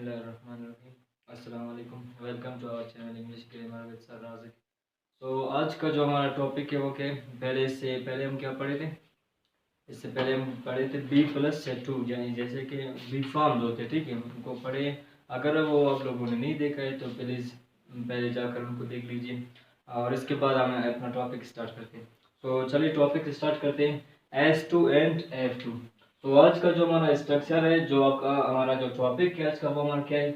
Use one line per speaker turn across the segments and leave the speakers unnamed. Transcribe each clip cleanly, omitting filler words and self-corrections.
बिस्मिल्लाहिर्रहमानिर्रहीम। अस्सलाम वालेकुम। Welcome to our channel English grammar with sir Raziq. तो आज का जो हमारा टॉपिक है वो क्या है? पहले हम क्या पढ़े थे? इससे पहले हम पढ़े थे बी प्लस या टू, यानी जैसे कि बी फॉर्म्स होते, ठीक है, उनको पढ़े। अगर वो आप लोगों ने नहीं देखा है तो प्लीज़ पहले जाकर उनको देख लीजिए और इसके बाद हम अपना टॉपिक स्टार्ट करते हैं। तो चलिए टॉपिक स्टार्ट करते हैं। S2 and F2। तो आज का जो हमारा स्ट्रक्चर है, जो आपका हमारा जो टॉपिक है आज का, वो हमारा क्या है?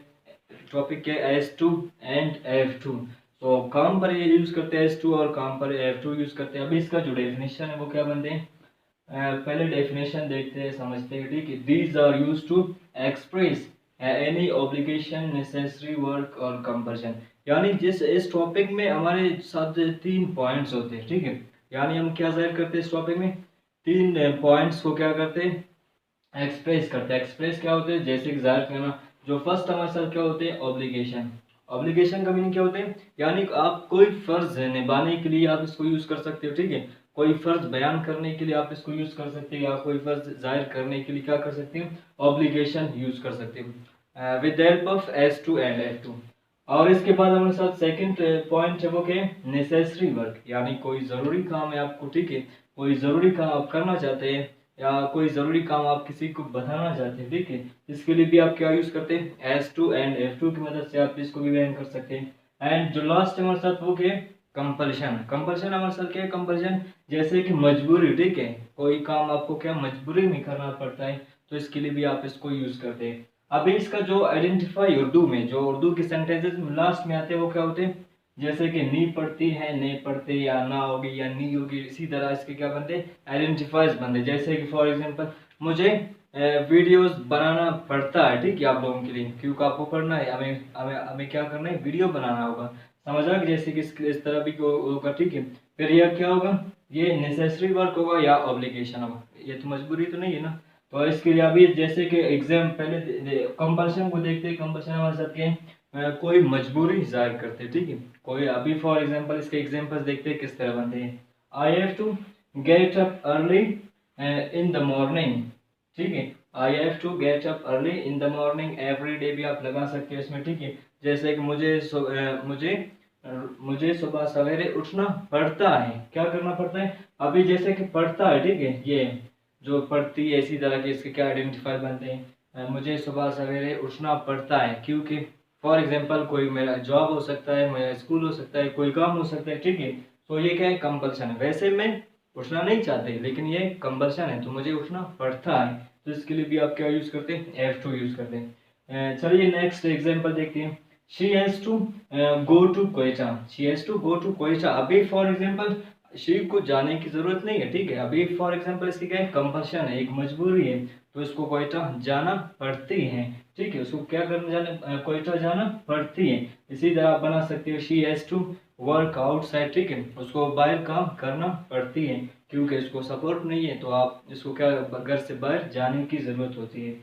टॉपिक क्या है? S2 and F2। तो काम पर ये यूज़ करते हैं S2 और काम पर F2 यूज़ करते हैं। अभी इसका जो डेफिनेशन है वो क्या बनते हैं? पहले डेफिनेशन देखते हैं, समझते हैं, ठीक है। These are used to express any obligation, necessary work और कंपल्शन। यानी जिस इस टॉपिक में हमारे साथ 3 पॉइंट्स होते हैं, ठीक है। यानी हम क्या जाहिर करते हैं इस टॉपिक में? 3 पॉइंट्स को क्या करते हैं? एक्सप्रेस करते हैं। एक्सप्रेस क्या होते हैं? जैसे कि जाहिर करना। जो फर्स्ट हमारे साथ क्या होते हैं? ऑब्लिगेशन। ऑब्लिगेशन का मीनिंग क्या होते हैं? यानी आप कोई फर्ज निभाने के लिए आप इसको यूज कर सकते हो, ठीक है। कोई फर्ज बयान करने के लिए आप इसको यूज कर सकते हो, या कोई फर्ज जाहिर करने के लिए क्या कर सकते हो? ऑब्लिगेशन यूज कर सकते हो with help of S2 and F2। और इसके बाद हमारे साथ सेकंड पॉइंट है वो क्या है? Necessary work. यानी कोई ज़रूरी काम है आपको, ठीक है, कोई ज़रूरी काम आप करना चाहते हैं या कोई ज़रूरी काम आप किसी को बताना चाहते हैं, ठीक है, इसके लिए भी आप क्या यूज़ करते हैं? S2 एंड F2 की मदद से आप इसको भी बयान कर सकते हैं। एंड जो लास्ट हमारे साथ वो क्या है? कंपल्शन। कंपल्शन हमारे साथ क्या है? कंपल्शन जैसे कि मजबूरी, ठीक है, कोई काम आपको क्या मजबूरी में करना पड़ता है, तो इसके लिए भी आप इसको यूज़ करते हैं। अभी इसका जो आइडेंटिफाई उर्दू में, जो उर्दू के सेंटेंसेस लास्ट में आते हैं वो क्या होते हैं? जैसे कि नी पढ़ती है, नहीं पढ़ते, या ना होगी या नहीं होगी, इसी तरह इसके क्या बनते? आइडेंटिफाइज बनते। जैसे कि फॉर एग्जांपल मुझे वीडियोस बनाना पड़ता है, ठीक है, आप लोगों के लिए, क्योंकि आपको पढ़ना है, हमें हमें हमें क्या करना है? वीडियो बनाना होगा। समझा कि जैसे कि इस तरह भी होगा, ठीक है। फिर यह क्या होगा? ये नेसेसरी वर्क होगा या ऑब्लिगेशन होगा? ये तो मजबूरी तो नहीं है ना। तो इसके लिए अभी जैसे कि एग्जाम पहले कंपल्शन को देखते हैं। कंपल्शन हमारे साथ क्या है? कोई मजबूरी जाहिर करते हैं, ठीक है। कोई अभी फॉर एग्जांपल इसके एग्जांपल्स देखते हैं किस तरह बनते हैं। I have to get up early in the morning, ठीक है। I have to get up early in the morning, every day भी आप लगा सकते हो इसमें, ठीक है। जैसे कि मुझे सुबह सवेरे उठना पड़ता है। क्या करना पड़ता है? अभी जैसे कि पढ़ता है, ठीक है, ये जो पढ़ती है, इसी तरह के इसके क्या आइडेंटिफाई बनते हैं? मुझे सुबह सवेरे उठना पड़ता है क्योंकि फॉर एग्जाम्पल कोई मेरा जॉब हो सकता है, मेरा स्कूल हो सकता है, कोई काम हो सकता है, ठीक है। तो ये क्या है? कंपल्शन है। वैसे मैं उठना नहीं चाहते लेकिन ये कंपल्शन है तो मुझे उठना पड़ता है। तो इसके लिए भी आप क्या यूज करते हैं? F2 यूज करते हैं। चलिए नेक्स्ट एग्जांपल देखते हैं। She has to go to Quetta. She has to go to Quetta. अभी फॉर एग्जांपल शी को जाने की जरूरत नहीं है, ठीक है। अभी फॉर एग्जांपल इसकी क्या है? कंपल्शन है, एक मजबूरी है, तो इसको कोयटा जाना पड़ती है, ठीक है। उसको क्या करना, कोयटा जाना पड़ती है। इसी तरह आप बना सकते हो she has to work outside, ठीक है, उसको बाहर काम करना पड़ती है क्योंकि इसको सपोर्ट नहीं है, तो आप इसको क्या घर से बाहर जाने की जरूरत होती है।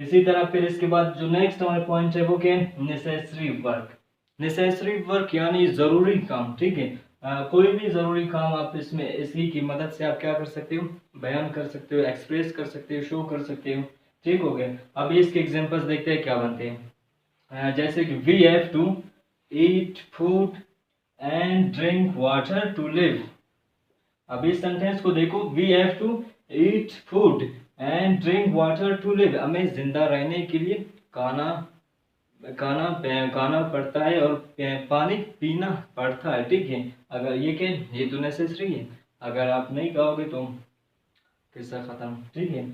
इसी तरह फिर इसके बाद जो नेक्स्ट हमारे पॉइंट है वो क्या है? Necessary work. नेसेसरी वर्क यानी जरूरी काम, ठीक है। कोई भी जरूरी काम आप इसमें इसी की मदद से आप क्या कर सकते हो? बयान कर सकते हो, एक्सप्रेस कर सकते हो, शो कर सकते हो, ठीक हो गया। अभी इसके एग्जांपल्स देखते हैं क्या बनते हैं। जैसे कि we have to eat food and drink water to live. अभी इस सेंटेंस को देखो, we have to eat food and drink water to live. हमें जिंदा रहने के लिए खाना खाना पड़ता है और पानी पीना पड़ता है, ठीक है। अगर ये तो नेसेसरी है, अगर आप नहीं खाओगे तो किस्सा खत्म, ठीक है।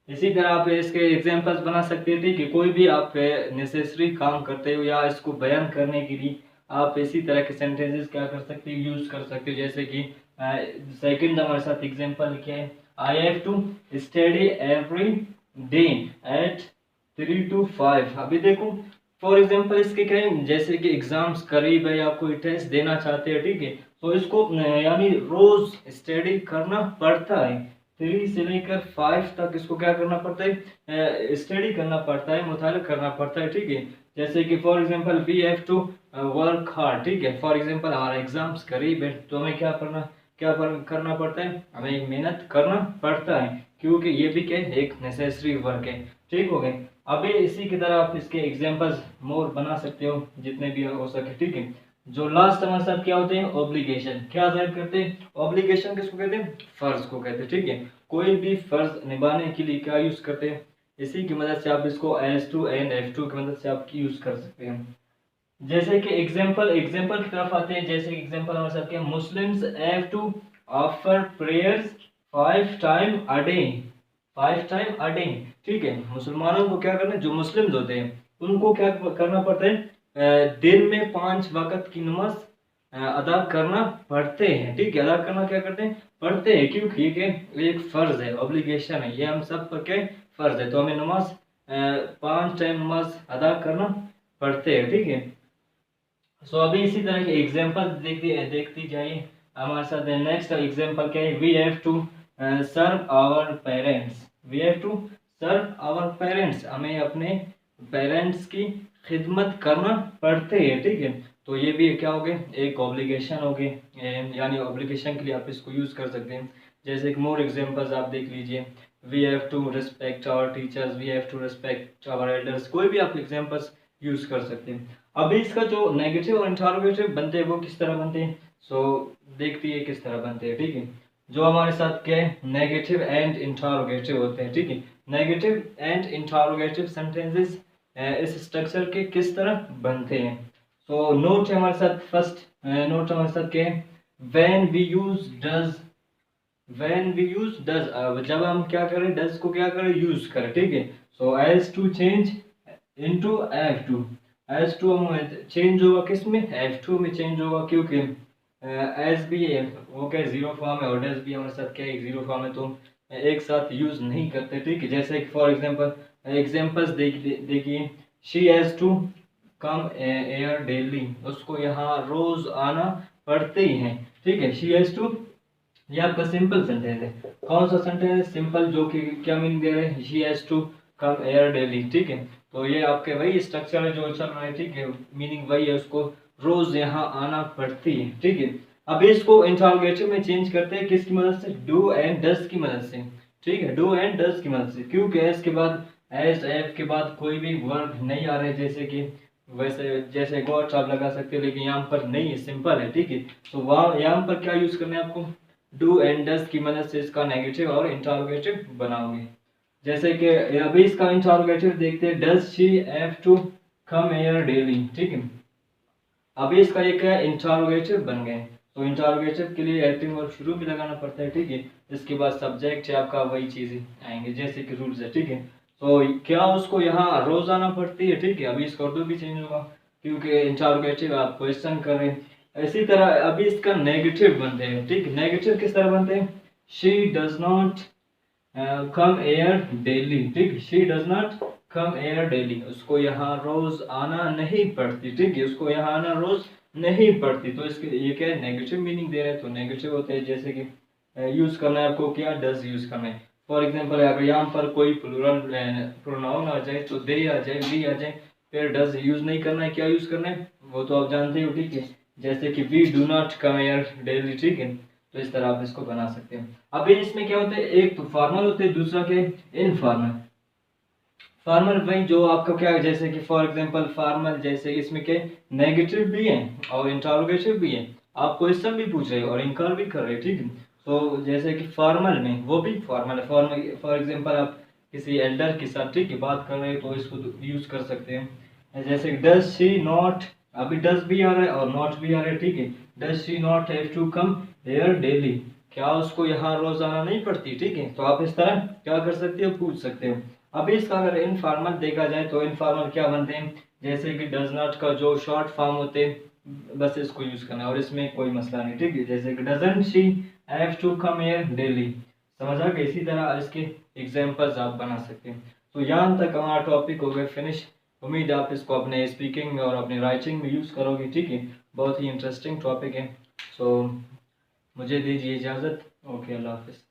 इसी तरह आप इसके एग्जांपल्स बना सकते हैं, ठीक है। कोई भी आप नेसेसरी काम करते हो या इसको बयान करने के लिए आप इसी तरह के सेंटेंसेस क्या कर सकते हो? यूज कर सकते हो। जैसे कि सेकंड हमारे साथ एग्जांपल क्या है? I have to study every day at 3 to 5। अभी देखो फॉर एग्जांपल इसके क्या है? जैसे कि एग्जाम्स करीब है या कोई टेस्ट देना चाहते हैं, ठीक है, तो इसको यानी रोज स्टडी करना पड़ता है। 3 से लेकर 5 तक इसको क्या करना पड़ता है? स्टडी करना पड़ता है, मुताला करना पड़ता है, ठीक है। जैसे कि for example we have to work hard, ठीक है। फॉर एग्जांपल हमारा एग्जाम्स करीब है तो हमें करना पड़ता है? हमें मेहनत करना पड़ता है क्योंकि ये भी क्या है? एक नेसेसरी वर्क है, ठीक हो गए। अभी इसी की तरह आप इसके एग्जांपल्स मोर बना सकते हो जितने भी हो सके, ठीक है। जो लास्ट हमारे साथ क्या होते हैं, ऑब्लिगेशन। क्या जाहिर करते हैं, ऑब्लिगेशन किसको कहते हैं, फर्ज को कहते हैं, ठीक है। कोई भी फर्ज निभाने के लिए क्या यूज करते हैं, इसी की मदद से आप इसको S2 एंड F2 की मदद से आप यूज कर सकते हैं। जैसे कि एग्जाम्पल की तरफ आते हैं। जैसे एग्जाम्पल हमारे साथ क्या, Muslims have to offer prayers 5 time a day, 5 time a day, ठीक है। मुसलमानों को क्या करना है, जो मुस्लिम्स होते हैं उनको क्या करना पड़ता है, दिन में 5 वक्त की नमाज अदा करना पड़ते हैं, ठीक है। अदा करना क्या करते हैं, पढ़ते हैं, क्योंकि ये एक फर्ज है, ऑब्लिगेशन है, ये हम सब पर क्या फर्ज है। तो हमें नमाज 5 टाइम नमाज अदा करना पढ़ते हैं, ठीक है। सो अभी इसी तरह के एग्जांपल देखती जाइए हमारे साथ। नेक्स्ट एग्जांपल क्या है, we have to serve our parents, we have to serve our parents, हमें अपने पेरेंट्स की खिदमत करना पड़ते हैं, ठीक है। तो ये भी क्या हो गए, एक ऑब्लिगेशन हो गए, यानी ऑब्लिगेशन के लिए आप इसको यूज कर सकते हैं। जैसे कि मोर एग्जांपल्स आप देख लीजिए, we have to respect our teachers, we have to respect our elders, कोई भी आप एग्जांपल्स यूज कर सकते हैं। अभी इसका जो नेगेटिव और इंटरोगेटिव बनते हैं वो किस तरह बनते हैं, सो देखती है किस तरह बनते हैं, ठीक है। जो हमारे साथ क्या है, नेगेटिव एंड इंटरोगेटिव होते हैं, ठीक है। नेगेटिव एंड इंटरोगेटिव सेंटेंसेस इस स्ट्रक्चर के किस तरह बनते हैं। तो नोट है हमारे साथ, फर्स्ट नोट हमारे साथ क्या है, when we use does, when we use does, जब हम क्या करें, डज को क्या करें, यूज करें, ठीक है। So has to change into F2, H2 में चेंज होगा, किस में, F2 में चेंज होगा, क्योंकि एज भी है वो क्या जीरो फॉर्म है और डज भी हमारे साथ क्या है, जीरो फॉर्म है, तो एक साथ यूज नहीं करते, ठीक है। जैसे फॉर एग्जांपल एग्जांपल्स देखिए, she has to come here daily, उसको यहाँ रोज आना पड़ते ही हैं, ठीक है। शी हैज टू, ये आपका सिंपल सेंटेंस है। कौन सा सेंटेंस है, सिंपल, जो कि क्या मीनिंग दे रहे हैं, she has to come here daily, ठीक है। तो ये आपके वही स्ट्रक्चर है जो चल रहा है, ठीक है, मीनिंग वही है, उसको रोज यहाँ आना पड़ती है, ठीक है। अब इसको इंटरोगेटिव में चेंज करते हैं किसकी मदद से, डू एंड डज की मदद से, ठीक है, डू एंड डज की मदद से, क्योंकि एस के बाद, एस एफ के बाद कोई भी वर्ब नहीं आ रहे, जैसे कि वैसे जैसे गॉट आप लगा सकते हो, लेकिन यहाँ पर नहीं है, सिंपल है, ठीक है। तो वहाँ यहाँ पर क्या यूज करना है आपको, डू एंड डज की मदद से इसका नेगेटिव और इंटरोगेटिव बनाओगे। जैसे कि अभी इसका इंटरोगेटिव देखते हैं, does she have to come here daily, ठीक है। अभी इसका एक इंटरोगेटिव बन गए, तो इंटरोगेटिव के लिए हेल्पिंग वर्ब शुरू में लगाना पड़ता है, ठीक है। इसके बाद सब्जेक्ट है आपका, वही चीजें आएंगे जैसे कि रूल्स है, ठीक है। तो क्या उसको यहाँ रोज आना पड़ती है, ठीक है। अभी इसका उर्दू भी चेंज होगा, क्योंकि इंटरोगेटिव आप क्वेश्चन कर रहे हैं। इसी तरह अभी इसका नेगेटिव बनते हैं, ठीक है। नेगेटिव किस तरह बनते हैं, she does not come here daily, ठीक, she does not come here daily, उसको यहाँ रोज आना नहीं पड़ती, ठीक है, उसको यहाँ आना रोज नहीं पड़ती। तो इसके ये क्या है, नेगेटिव मीनिंग दे रहे हैं, तो नेगेटिव होते हैं। जैसे कि यूज करना है आपको, क्या, डज यूज करना है। फॉर एग्जांपल अगर यहाँ पर कोई प्लूरल प्रोनाउन आ जाए, तो दे आ जाए, वी आ जाए, फिर डज यूज नहीं करना है, क्या यूज करना है वो तो आप जानते हो, ठीक है। जैसे कि we do not come here daily, ठीक है। तो इस तरह आप इसको बना सकते हैं। अब इसमें क्या होता है, एक तो फॉर्मल होते हैं, दूसरा क्या, इनफॉर्मल। फॉर्मल वही जो आपका क्या है, जैसे कि फॉर एग्जांपल फॉर्मल, जैसे इसमें क्या नेगेटिव भी है और इंटरोगेटिव भी है, आप क्वेश्चन भी पूछ रहे हो और इनकार भी कर रहे हो, ठीक है। तो जैसे कि फॉर्मल में वो भी फॉर्मल है, फॉर्मल फॉर एग्जांपल आप किसी एल्डर के साथ, ठीक है, बात कर रहे हो, तो इसको यूज कर सकते हैं। जैसे डज शी नॉट, अभी डज भी आ रहा है और नॉट भी आ रहा है, ठीक है। Does she not have to come here daily, क्या उसको यहाँ रोज आना नहीं पड़ती, ठीक है। तो आप इस तरह क्या कर सकते हो, पूछ सकते हो। अभी इसका अगर इनफॉर्मल देखा जाए, तो इनफॉर्मल क्या बनते हैं, जैसे कि डज नॉट का जो शॉर्ट फॉर्म होते हैं, बस इसको यूज करना है और इसमें कोई मसला नहीं, ठीक है। जैसे कि doesn't she have to come here daily, समझ आ गया। इसी तरह इसके एग्जांपल्स आप बना सकते हैं। तो यहाँ तक हमारा टॉपिक हो गया फिनिश। उम्मीद है आप इसको अपने स्पीकिंग में और अपने राइटिंग में यूज करोगे, ठीक है। बहुत ही इंटरेस्टिंग टॉपिक है। सो मुझे दीजिए इजाज़त। ओके, अल्लाह हाफिज़।